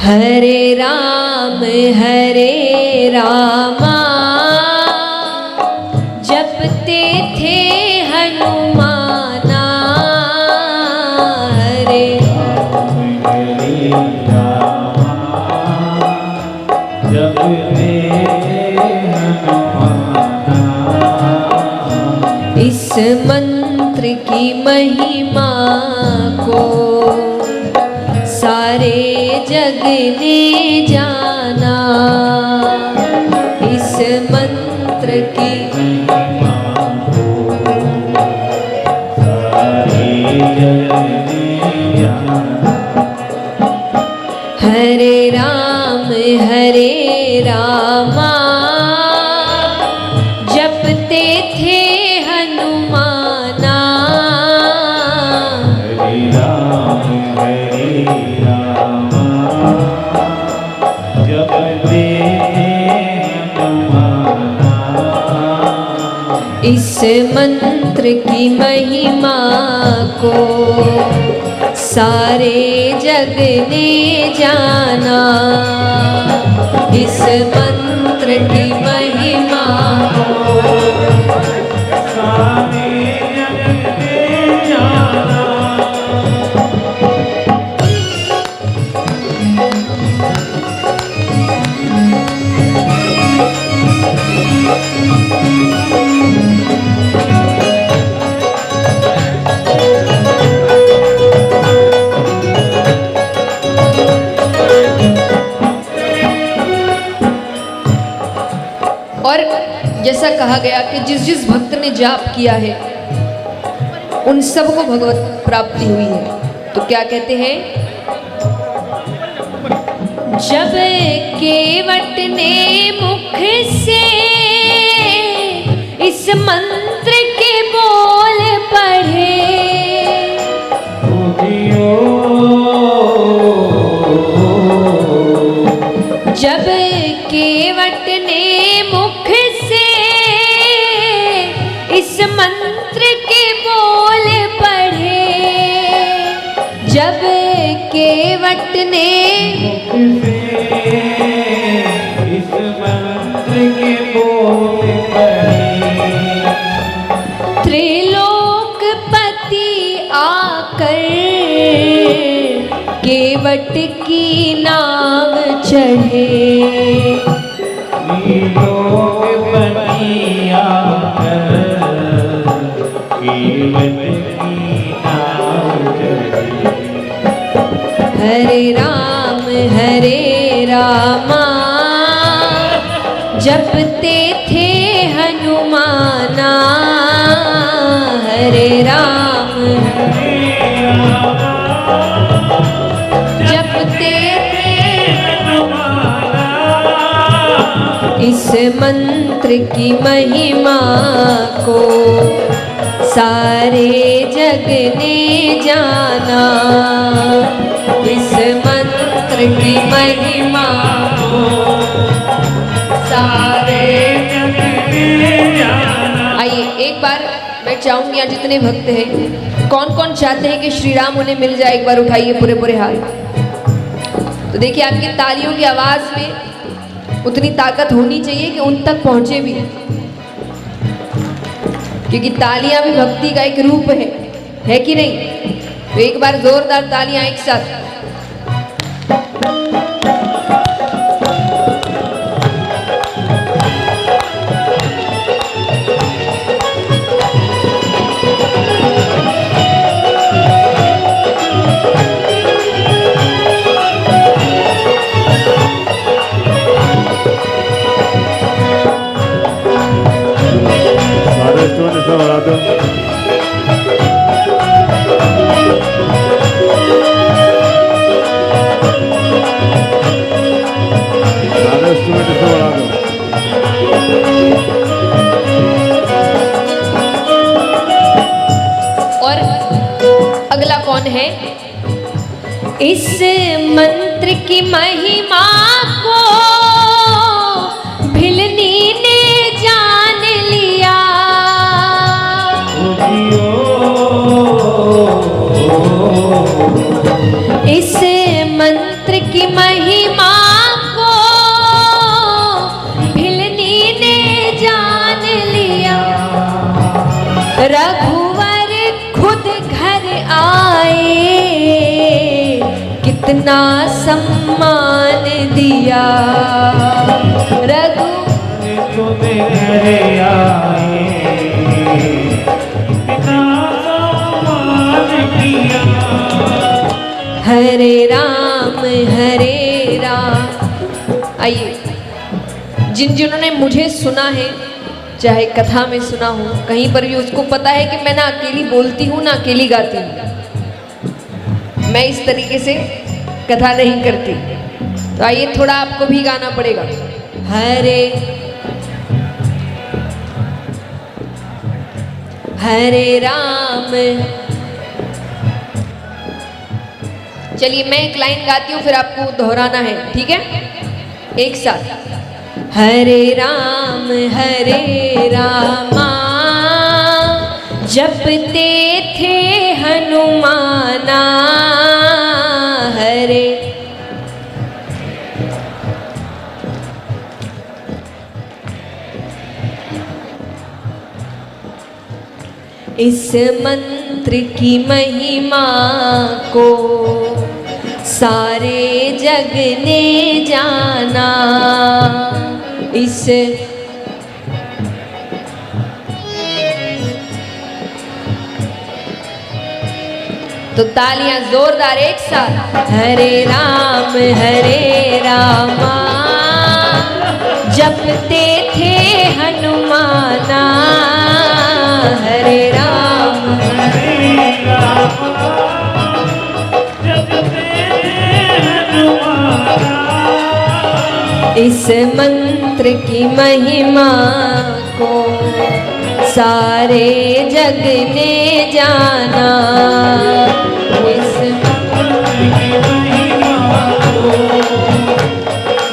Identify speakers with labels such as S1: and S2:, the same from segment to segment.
S1: हरे रामा जपते थे हनुमाना। हरे
S2: रामा जपते हनुमाना।
S1: इस मंत्र की महिमा को सारे जग ने जाना। इस मंत्र की
S2: महिमा को सारे जग ने जाना।
S1: हरे रामा जपते थे हनुमाना।
S2: हरे रामा जपते हनुमाना।
S1: इस मंत्र की महिमा को सारे जग ने जाना। इस मंत्र की महिमा को
S2: सारे जग ने जाना।
S1: और जैसा कहा गया कि जिस जिस भक्त ने जाप किया है उन सबको भगवत प्राप्ति हुई है। तो क्या कहते हैं? जब केवट ने मुख से इस मंत्र के बोल पढ़े। जब केवट ने मुख से इस मंत्र के बोल पढ़े। जब केवट ने
S2: इस मंत्र के बोल पढ़े।
S1: त्रिलोकपति आकर केवट की नाव चढ़े।
S2: त्रिलोकपति आकर केवट की नाव चढ़े।
S1: हरे रामा जपते थे हनुमाना। हरे राम जपते थे
S2: हनुमाना।
S1: इस मंत्र की महिमा को सारे जग ने जाना। इस मंत्र की महिमा को सारे
S2: जग ने जाना।
S1: आइए एक बार मैं चाहूंगी यहाँ जितने भक्त हैं कौन कौन चाहते हैं कि श्री राम उन्हें मिल जाए, एक बार उठाइए पूरे पूरे हाथ। तो देखिए आपकी तालियों की आवाज में उतनी ताकत होनी चाहिए कि उन तक पहुंचे भी, क्योंकि तालियां भी भक्ति का एक रूप है कि नहीं? तो एक बार जोरदार तालियां एक साथ। और अगला कौन है? इस मंत्र की महिमा को भिलनी ने जान लिया। इस मंत्र की महिमा कितना सम्मान दिया रघु
S2: तुम्हें घरे आए कितना सम्मान किया।
S1: हरे राम हरे राम। आइए, जिन्होंने मुझे सुना है, चाहे कथा में सुना हो, कहीं पर भी उसको पता है कि मैं ना अकेली बोलती हूँ ना अकेली गाती हूँ। मैं इस तरीके से कथा नहीं करती। तो आइए, थोड़ा आपको भी गाना पड़ेगा। हरे हरे राम। चलिए, मैं एक लाइन गाती हूँ, फिर आपको दोहराना है, ठीक है? एक साथ। हरे राम रामा जपते थे हनुमाना। हरे इस मंत्र की महिमा को सारे जग ने जाना। इस तो तालियां जोरदार एक साथ। हरे रामा जपते थे हनुमाना। हरे राम इस मंत्र की महिमा को सारे जग ने जाना। इस मंत्र की महिमा को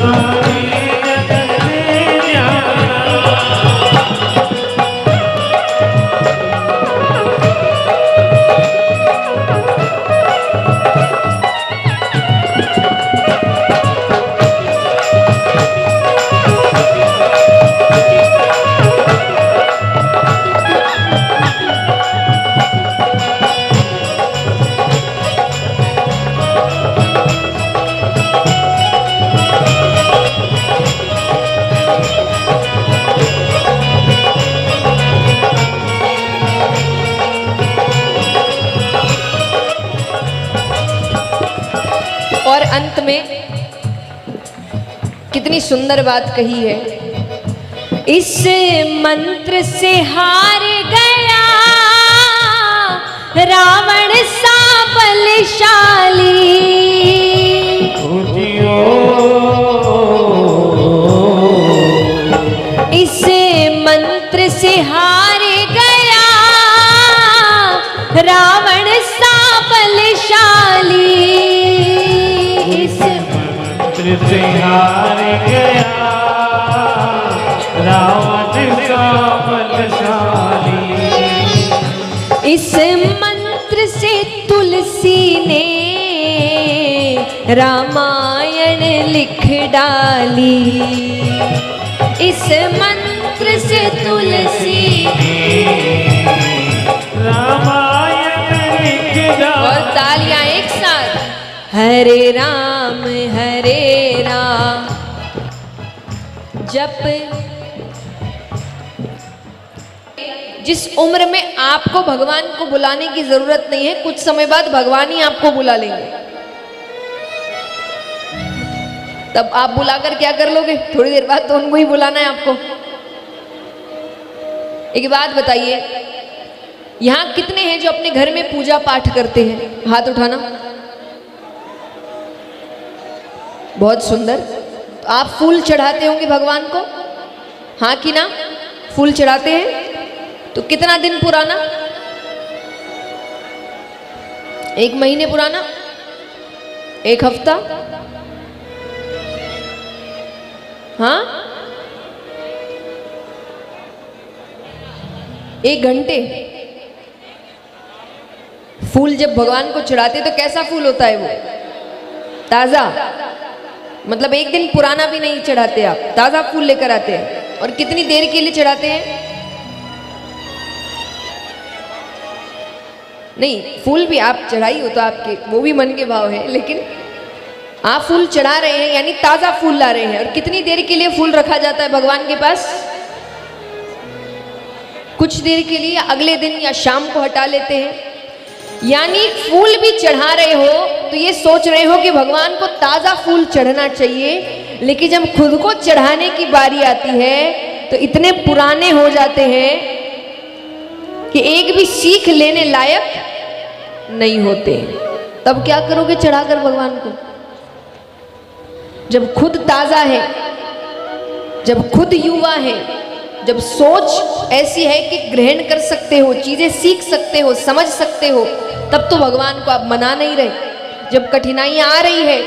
S1: सारे जग ने जाना। और अंत में कितनी सुंदर बात कही है। इस मंत्र से हार गया रावण सा बलशाली। इस मंत्र से हार गया रावण सा बलशाली। इस मंत्र से हार गया रावण सा बलशाली। इस मंत्र से तुलसी ने रामायण लिख डाली। इस मंत्र से तुलसी ने रामायण लिख डाली। और तालियां एक साथ। हरे राम जप। जिस उम्र में आपको भगवान को बुलाने की जरूरत नहीं है, कुछ समय बाद भगवान ही आपको बुला लेंगे। तब आप बुलाकर क्या कर लोगे? थोड़ी देर बाद तो उनको ही बुलाना है आपको। एक बात बताइए, यहां कितने हैं जो अपने घर में पूजा पाठ करते हैं? हाथ उठाना। बहुत सुंदर। तो आप फूल चढ़ाते होंगे भगवान को, हाँ कि ना? फूल चढ़ाते हैं। तो कितना दिन पुराना? 1 महीने पुराना? 1 हफ्ता? हाँ, 1 घंटे। फूल जब भगवान को चढ़ाते तो कैसा फूल होता है वो? ताजा। मतलब 1 दिन पुराना भी नहीं चढ़ाते आप, ताजा फूल लेकर आते हैं। और कितनी देर के लिए चढ़ाते हैं? नहीं, फूल भी आप चढ़ाई हो तो आपके वो भी मन के भाव है, लेकिन आप फूल चढ़ा रहे हैं यानी ताजा फूल ला रहे हैं। और कितनी देर के लिए फूल रखा जाता है भगवान के पास? कुछ देर के लिए, अगले दिन या शाम को हटा लेते हैं। यानी फूल भी चढ़ा रहे हो तो ये सोच रहे हो कि भगवान को ताजा फूल चढ़ना चाहिए, लेकिन जब खुद को चढ़ाने की बारी आती है तो इतने पुराने हो जाते हैं कि एक भी सीख लेने लायक नहीं होते। तब क्या करोगे चढ़ाकर भगवान को? जब खुद ताजा है, जब खुद युवा है, जब सोच ऐसी है कि ग्रहण कर सकते हो, चीजें सीख सकते हो, समझ सकते हो, तब तो भगवान को आप मना नहीं रहे। जब कठिनाइयां आ रही है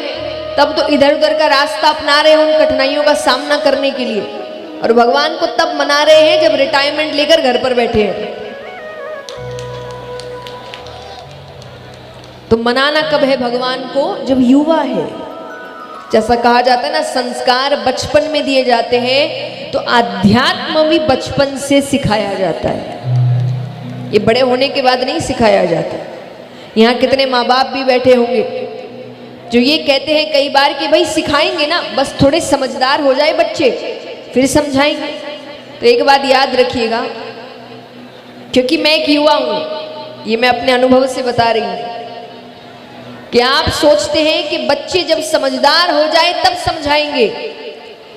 S1: तब तो इधर उधर का रास्ता अपना रहे हो उन कठिनाइयों का सामना करने के लिए, और भगवान को तब मना रहे हैं जब रिटायरमेंट लेकर घर पर बैठे हैं। तो मनाना कब है भगवान को? जब युवा है। जैसा कहा जाता है ना, संस्कार बचपन में दिए जाते हैं, तो आध्यात्म भी बचपन से सिखाया जाता है। ये बड़े होने के बाद नहीं सिखाया जाता। यहाँ कितने माँ बाप भी बैठे होंगे जो ये कहते हैं कई बार कि भाई सिखाएंगे ना, बस थोड़े समझदार हो जाए बच्चे फिर समझाएंगे। तो एक बात याद रखिएगा, क्योंकि मैं एक युवा हूँ, ये मैं अपने अनुभव से बता रही हूँ कि आप सोचते हैं कि बच्चे जब समझदार हो जाए तब समझाएंगे,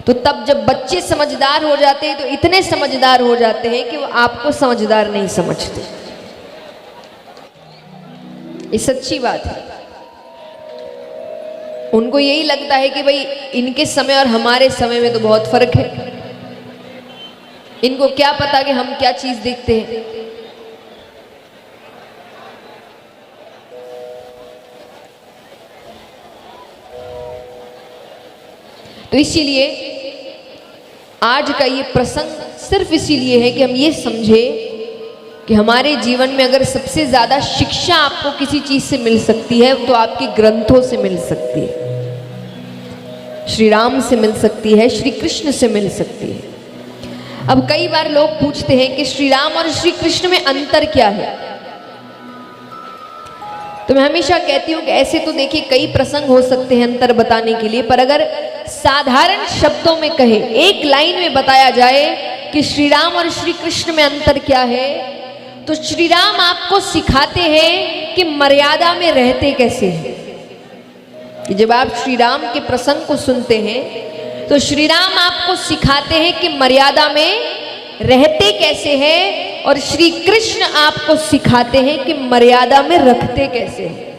S1: तो तब जब बच्चे समझदार हो जाते हैं तो इतने समझदार हो जाते हैं कि वो आपको समझदार नहीं समझते। ये सच्ची बात है। उनको यही लगता है कि भाई इनके समय और हमारे समय में तो बहुत फर्क है, इनको क्या पता कि हम क्या चीज देखते हैं। तो इसीलिए आज का ये प्रसंग सिर्फ इसीलिए है कि हम ये समझे कि हमारे जीवन में अगर सबसे ज्यादा शिक्षा आपको किसी चीज से मिल सकती है तो आपके ग्रंथों से मिल सकती है, श्री राम से मिल सकती है, श्री कृष्ण से मिल सकती है। अब कई बार लोग पूछते हैं कि श्री राम और श्री कृष्ण में अंतर क्या है? तो मैं हमेशा कहती हूँ कि ऐसे तो देखिए कई प्रसंग हो सकते हैं अंतर बताने के लिए, पर अगर साधारण शब्दों में कहे, एक लाइन में बताया जाए कि श्री राम और श्री कृष्ण में अंतर क्या है, तो श्री राम आपको सिखाते हैं कि मर्यादा में रहते कैसे हैं। कि जब आप श्री राम के प्रसंग को सुनते हैं तो श्री राम आपको सिखाते हैं कि मर्यादा में रहते कैसे हैं, और श्री कृष्ण आपको सिखाते हैं कि मर्यादा में रखते कैसे हैं।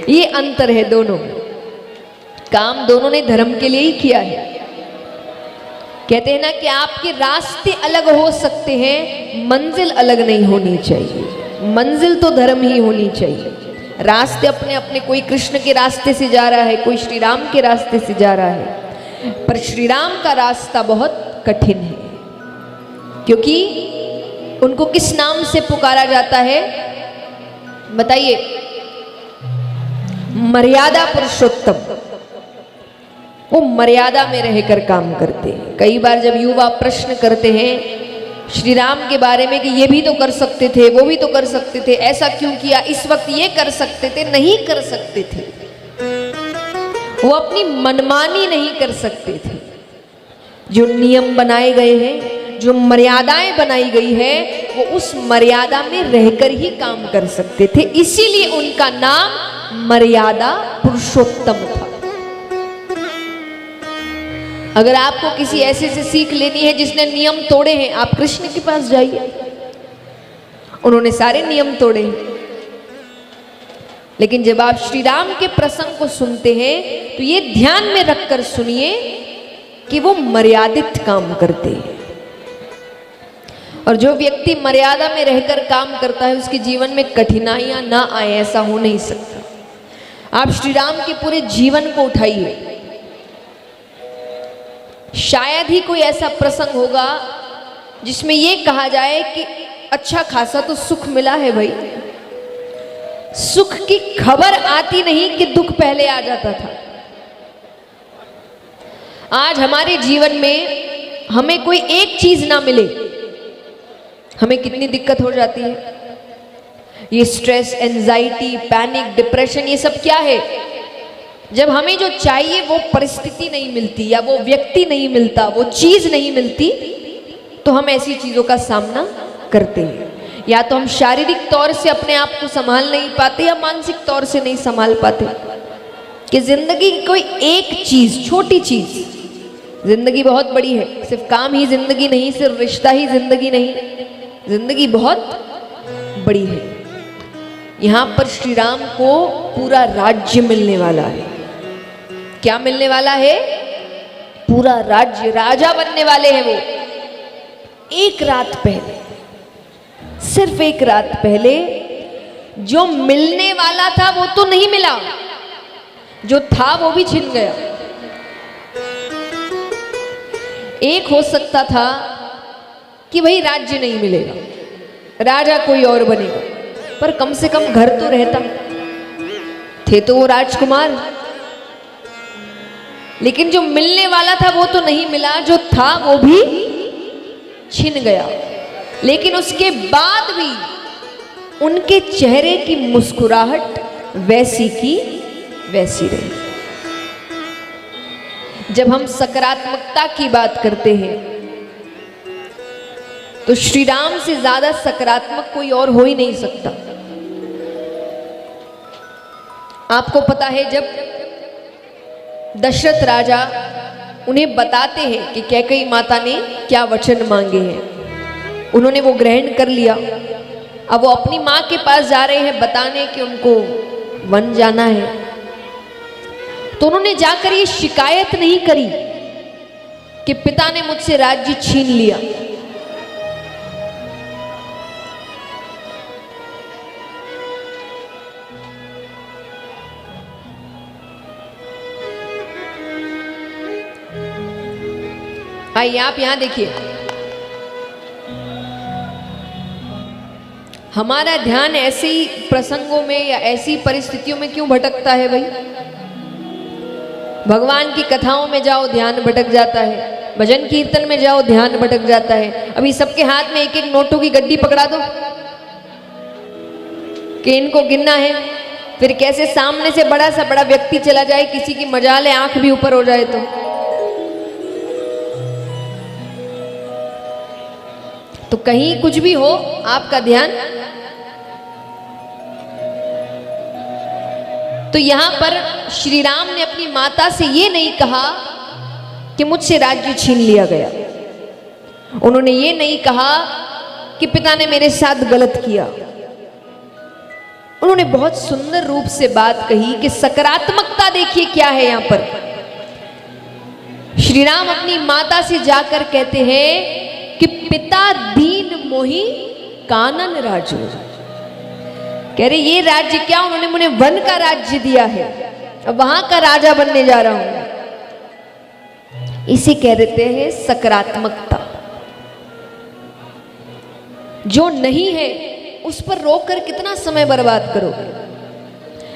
S1: ये अंतर है दोनों। काम दोनों ने धर्म के लिए ही किया है। कहते हैं ना कि आपके रास्ते अलग हो सकते हैं, मंजिल अलग नहीं होनी चाहिए। मंजिल तो धर्म ही होनी चाहिए। रास्ते अपने अपने, कोई कृष्ण के रास्ते से जा रहा है, कोई श्री राम के रास्ते से जा रहा है, पर श्री राम का रास्ता बहुत कठिन है, क्योंकि उनको किस नाम से पुकारा जाता है बताइए? मर्यादा पुरुषोत्तम। वो मर्यादा में रहकर काम करते हैं। कई बार जब युवा प्रश्न करते हैं श्री राम के बारे में कि ये भी तो कर सकते थे, वो भी तो कर सकते थे, ऐसा क्यों किया, इस वक्त ये कर सकते थे, नहीं कर सकते थे। वो अपनी मनमानी नहीं कर सकते थे। जो नियम बनाए गए हैं, जो मर्यादाएं बनाई गई है, वो उस मर्यादा में रहकर ही काम कर सकते थे। इसीलिए उनका नाम मर्यादा पुरुषोत्तम था। अगर आपको किसी ऐसे से सीख लेनी है जिसने नियम तोड़े हैं, आप कृष्ण के पास जाइए, उन्होंने सारे नियम तोड़े हैं। लेकिन जब आप श्री राम के प्रसंग को सुनते हैं तो ये ध्यान में रखकर सुनिए कि वो मर्यादित काम करते हैं। और जो व्यक्ति मर्यादा में रहकर काम करता है उसके जीवन में कठिनाइयां ना आए, ऐसा हो नहीं सकता। आप श्री राम के पूरे जीवन को उठाइए, शायद ही कोई ऐसा प्रसंग होगा जिसमें ये कहा जाए कि अच्छा खासा तो सुख मिला है भाई। सुख की खबर आती नहीं कि दुख पहले आ जाता था। आज हमारे जीवन में हमें कोई एक चीज ना मिले, हमें कितनी दिक्कत हो जाती है। ये स्ट्रेस, एंजाइटी, पैनिक, डिप्रेशन, ये सब क्या है? जब हमें जो चाहिए वो परिस्थिति नहीं मिलती, या वो व्यक्ति नहीं मिलता, वो चीज नहीं मिलती, तो हम ऐसी चीजों का सामना करते हैं। या तो हम शारीरिक तौर से अपने आप को संभाल नहीं पाते, या मानसिक तौर से नहीं संभाल पाते। कि जिंदगी की कोई एक चीज, छोटी चीज, जिंदगी बहुत बड़ी है, सिर्फ काम ही जिंदगी नहीं, सिर्फ रिश्ता ही जिंदगी नहीं, जिंदगी बहुत बड़ी है। यहां पर श्री राम को पूरा राज्य मिलने वाला है। क्या मिलने वाला है? पूरा राज्य, राजा बनने वाले हैं वो। एक रात पहले, सिर्फ एक रात पहले, जो मिलने वाला था वो तो नहीं मिला, जो था वो भी छिन गया। एक हो सकता था कि भाई राज्य नहीं मिलेगा, राजा कोई और बनेगा, पर कम से कम घर तो रहता। थे तो वो राजकुमार, लेकिन जो मिलने वाला था वो तो नहीं मिला, जो था वो भी छिन गया। लेकिन उसके बाद भी उनके चेहरे की मुस्कुराहट वैसी की वैसी रही। जब हम सकारात्मकता की बात करते हैं तो श्री राम से ज्यादा सकारात्मक कोई और हो ही नहीं सकता। आपको पता है, जब दशरथ राजा उन्हें बताते हैं कि कैकेयी माता ने क्या वचन मांगे हैं, उन्होंने वो ग्रहण कर लिया। अब वो अपनी माँ के पास जा रहे हैं बताने कि उनको वन जाना है। तो उन्होंने जाकर ये शिकायत नहीं करी कि पिता ने मुझसे राज्य छीन लिया। आइए आप यहां देखिए, हमारा ध्यान ऐसे ही प्रसंगों में या ऐसी परिस्थितियों में क्यों भटकता है भाई? भगवान की कथाओं में जाओ ध्यान भटक जाता है, भजन कीर्तन में जाओ ध्यान भटक जाता है। अभी सबके हाथ में एक एक नोटों की गड्डी पकड़ा दो कि इनको गिनना है, फिर कैसे सामने से बड़ा सा बड़ा व्यक्ति चला जाए, किसी की मजाल है आंख भी ऊपर हो जाए तो कहीं कुछ भी हो आपका ध्यान। तो यहां पर श्री राम ने अपनी माता से ये नहीं कहा कि मुझसे राज्य छीन लिया गया, उन्होंने ये नहीं कहा कि पिता ने मेरे साथ गलत किया। उन्होंने बहुत सुंदर रूप से बात कही कि सकारात्मकता देखिए क्या है। यहां पर श्री राम अपनी माता से जाकर कहते हैं कि पिता दीन मोहि कानन राजू। कह रहे ये राज्य क्या, उन्होंने मुझे वन का राज्य दिया है, अब वहां का राजा बनने जा रहा हूं। इसे कह देते हैं सकारात्मकता। जो नहीं है उस पर रोककर कितना समय बर्बाद करोगे।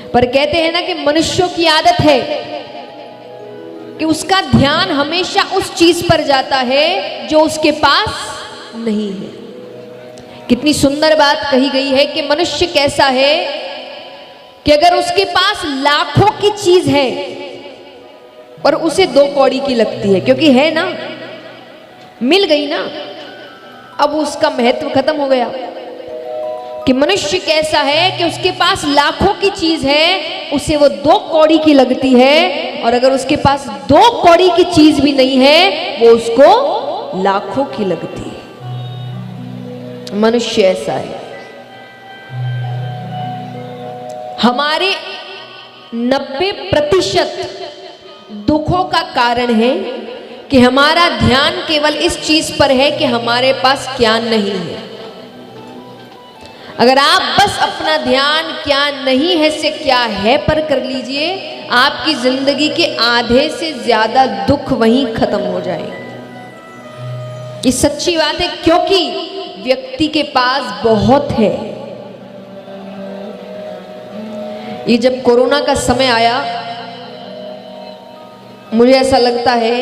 S1: पर कहते हैं ना कि मनुष्यों की आदत है कि उसका ध्यान हमेशा उस चीज पर जाता है जो उसके पास नहीं है। कितनी सुंदर बात कही गई है कि मनुष्य कैसा है कि अगर उसके पास लाखों की चीज है और उसे 2 कौड़ी की लगती है, क्योंकि है ना, मिल गई ना, अब उसका महत्व खत्म हो गया। कि मनुष्य कैसा है कि उसके पास लाखों की चीज है, उसे वो 2 कौड़ी की लगती है, और अगर उसके पास 2 कौड़ी की चीज भी नहीं है वो उसको लाखों की लगती है। मनुष्य ऐसा है। हमारे 90% दुखों का कारण है कि हमारा ध्यान केवल इस चीज पर है कि हमारे पास क्या नहीं है। अगर आप बस अपना ध्यान क्या नहीं है से क्या है पर कर लीजिए, आपकी जिंदगी के आधे से ज्यादा दुख वहीं खत्म हो जाएंगे। ये सच्ची बात है, क्योंकि व्यक्ति के पास बहुत है। ये जब कोरोना का समय आया, मुझे ऐसा लगता है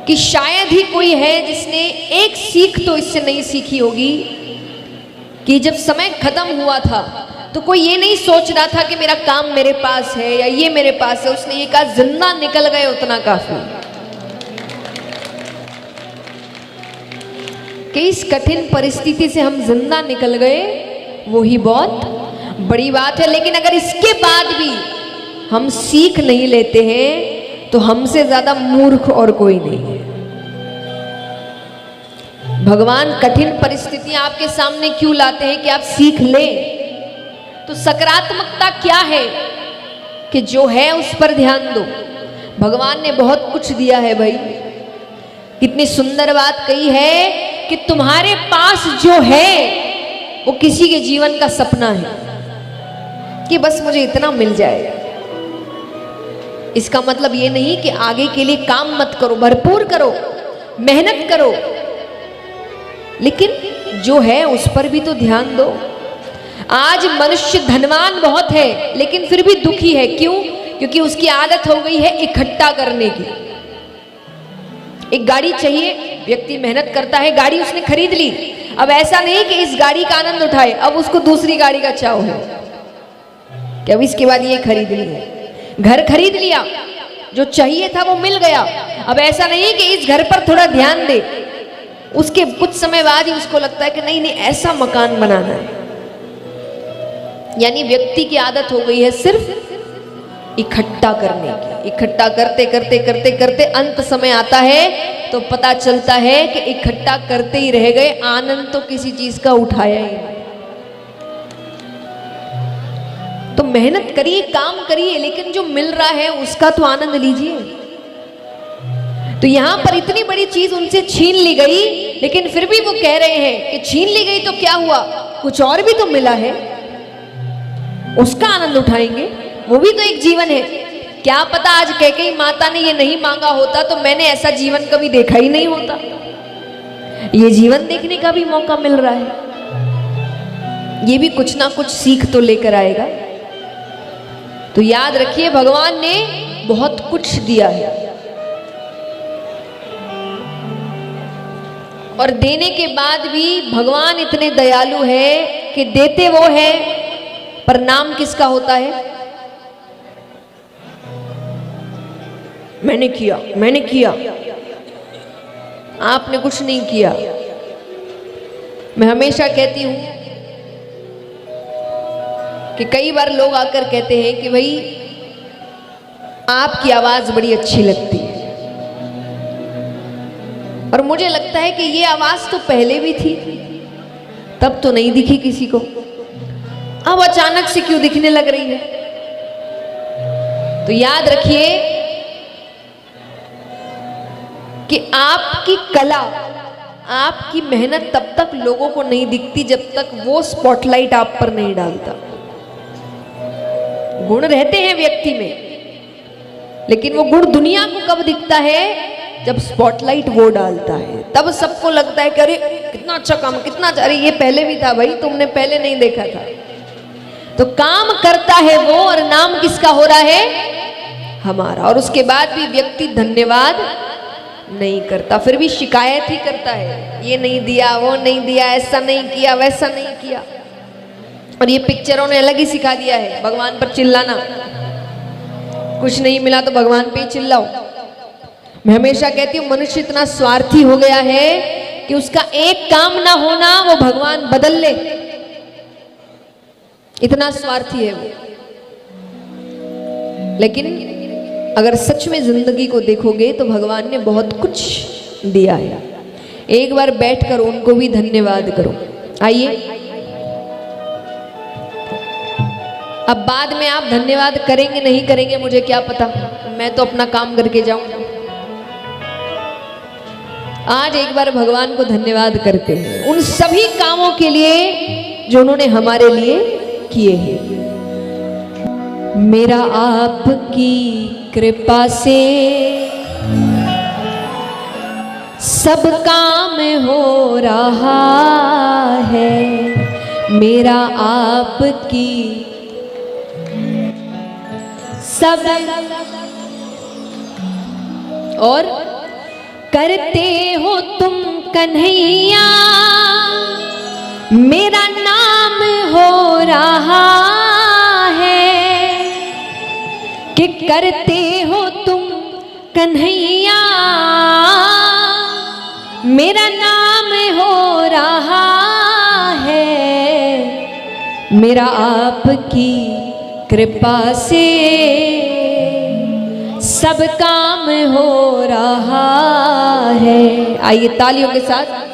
S1: कि शायद ही कोई है जिसने एक सीख तो इससे नहीं सीखी होगी कि जब समय खत्म हुआ था तो कोई ये नहीं सोच रहा था कि मेरा काम मेरे पास है या ये मेरे पास है। उसने ये कहा जिंदा निकल गए उतना काफी। कि इस कठिन परिस्थिति से हम जिंदा निकल गए वो ही बहुत बड़ी बात है। लेकिन अगर इसके बाद भी हम सीख नहीं लेते हैं तो हमसे ज्यादा मूर्ख और कोई नहीं है। भगवान कठिन परिस्थितियां आपके सामने क्यों लाते हैं कि आप सीख लें। तो सकारात्मकता क्या है कि जो है उस पर ध्यान दो। भगवान ने बहुत कुछ दिया है भाई। कितनी सुंदर बात कही है कि तुम्हारे पास जो है वो किसी के जीवन का सपना है कि बस मुझे इतना मिल जाए। इसका मतलब ये नहीं कि आगे के लिए काम मत करो, भरपूर करो, मेहनत करो, लेकिन जो है उस पर भी तो ध्यान दो। आज मनुष्य धनवान बहुत है लेकिन फिर भी दुखी है। क्यों? क्योंकि उसकी आदत हो गई है इकट्ठा करने की। एक गाड़ी चाहिए, व्यक्ति मेहनत करता है, गाड़ी उसने खरीद ली। अब ऐसा नहीं कि इस गाड़ी का आनंद उठाए, अब उसको दूसरी गाड़ी का चाव है कि अब इसके बाद ये खरीद ली है। घर खरीद लिया, जो चाहिए था वो मिल गया। अब ऐसा नहीं कि इस घर पर थोड़ा ध्यान दे, उसके कुछ समय बाद ही उसको लगता है कि नहीं नहीं ऐसा मकान बनाना है। यानी व्यक्ति की आदत हो गई है सिर्फ इकट्ठा करने की। इकट्ठा करते करते करते करते अंत समय आता है तो पता चलता है कि इकट्ठा करते ही रह गए, आनंद तो किसी चीज का उठाया ही नहीं। तो मेहनत करिए, काम करिए, लेकिन जो मिल रहा है उसका तो आनंद लीजिए। तो यहां पर इतनी बड़ी चीज उनसे छीन ली गई, लेकिन फिर भी वो कह रहे हैं कि छीन ली गई तो क्या हुआ, कुछ और भी तो मिला है, उसका आनंद उठाएंगे। वो भी तो एक जीवन है। क्या पता आज कैकेयी माता ने ये नहीं मांगा होता तो मैंने ऐसा जीवन कभी देखा ही नहीं होता। ये जीवन देखने का भी मौका मिल रहा है। ये भी कुछ ना कुछ सीख तो लेकर आएगा। तो याद रखिए भगवान ने बहुत कुछ दिया है और देने के बाद भी भगवान इतने दयालु है कि देते वो है पर नाम किसका होता है? मैंने किया, मैंने किया। आपने कुछ नहीं किया। मैं हमेशा कहती हूं कि कई बार लोग आकर कहते हैं कि भाई आपकी आवाज बड़ी अच्छी लगती है, और मुझे लगता है कि ये आवाज तो पहले भी थी, तब तो नहीं दिखी किसी को, अब अचानक से क्यों दिखने लग रही है। तो याद रखिए कि आपकी कला, आपकी मेहनत तब तक लोगों को नहीं दिखती जब तक वो स्पॉटलाइट आप पर नहीं डालता। गुण रहते हैं व्यक्ति में, लेकिन वो गुण दुनिया को कब दिखता है? जब स्पॉटलाइट वो डालता है। तब सबको लगता है कि अरे कितना अच्छा काम, कितना अच्छा, अरे ये पहले भी था भाई, तुमने पहले नहीं देखा था। तो काम करता है वो और नाम किसका हो रहा है? हमारा। और उसके बाद भी व्यक्ति धन्यवाद नहीं करता, फिर भी शिकायत ही करता है, ये नहीं दिया, वो नहीं दिया, ऐसा नहीं किया, वैसा नहीं किया। और ये पिक्चरों ने अलग ही सिखा दिया है भगवान पर चिल्लाना। कुछ नहीं मिला तो भगवान पे ही चिल्लाओ। मैं हमेशा कहती हूँ मनुष्य इतना स्वार्थी हो गया है कि उसका एक काम ना होना वो भगवान बदल ले, इतना स्वार्थी है वो। लेकिन अगर सच में जिंदगी को देखोगे तो भगवान ने बहुत कुछ दिया है। एक बार बैठकर उनको भी धन्यवाद करो। आइए, अब बाद में आप धन्यवाद करेंगे नहीं करेंगे मुझे क्या पता, मैं तो अपना काम करके जाऊंगा। आज एक बार भगवान को धन्यवाद करते हैं उन सभी कामों के लिए जो उन्होंने हमारे लिए किए हैं। मेरा आपकी कृपा से सब काम हो रहा है, मेरा आपकी सब और करते हो तुम कन्हैया, मेरा नाम रहा है कि करते हो तुम कन्हैया, मेरा नाम हो रहा है, मेरा आपकी कृपा से सब काम हो रहा है। आइए तालियों के साथ।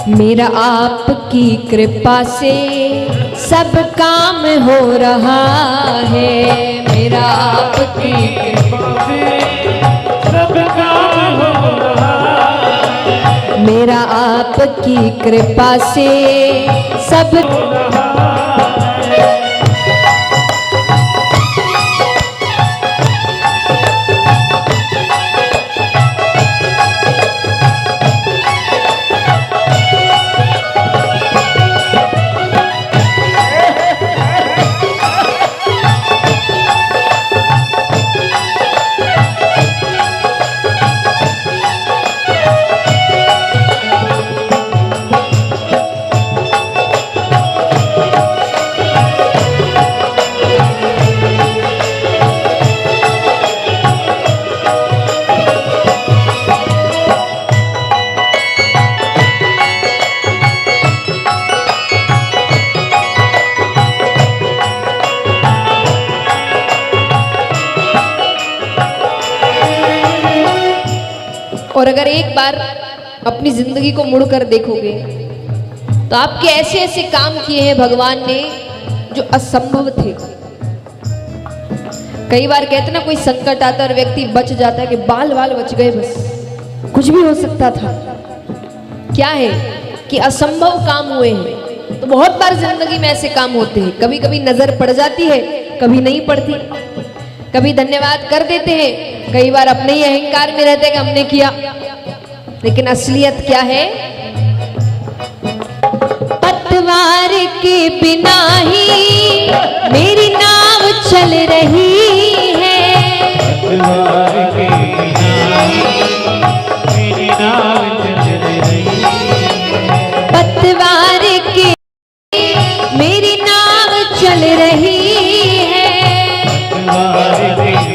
S1: मेरा आपकी कृपा से सब काम हो रहा है, मेरा आपकी कृपा
S2: से सब काम हो रहा है,
S1: मेरा आपकी कृपा से सब
S2: हो रहा है।
S1: और अगर एक बार अपनी जिंदगी को मुड़कर देखोगे तो आपके ऐसे ऐसे काम किए हैं भगवान ने जो असंभव थे। कई बार कहते ना कोई संकट आता है और व्यक्ति बच जाता है कि बाल बाल बच गए, बस कुछ भी हो सकता था। क्या है कि असंभव काम हुए हैं। तो बहुत बार जिंदगी में ऐसे काम होते हैं, कभी कभी नजर पड़ जाती है, कभी नहीं पड़ती, कभी धन्यवाद कर देते हैं, कई बार अपने ही अहंकार में रहते हैं कि हमने किया, लेकिन असलियत क्या है? पतवार के बिना ही मेरी नाव चल रही है,
S2: पतवार के बिना मेरी नाव चल रही है,
S1: पतवार के मेरी नाव चल रही है,
S2: पतवार के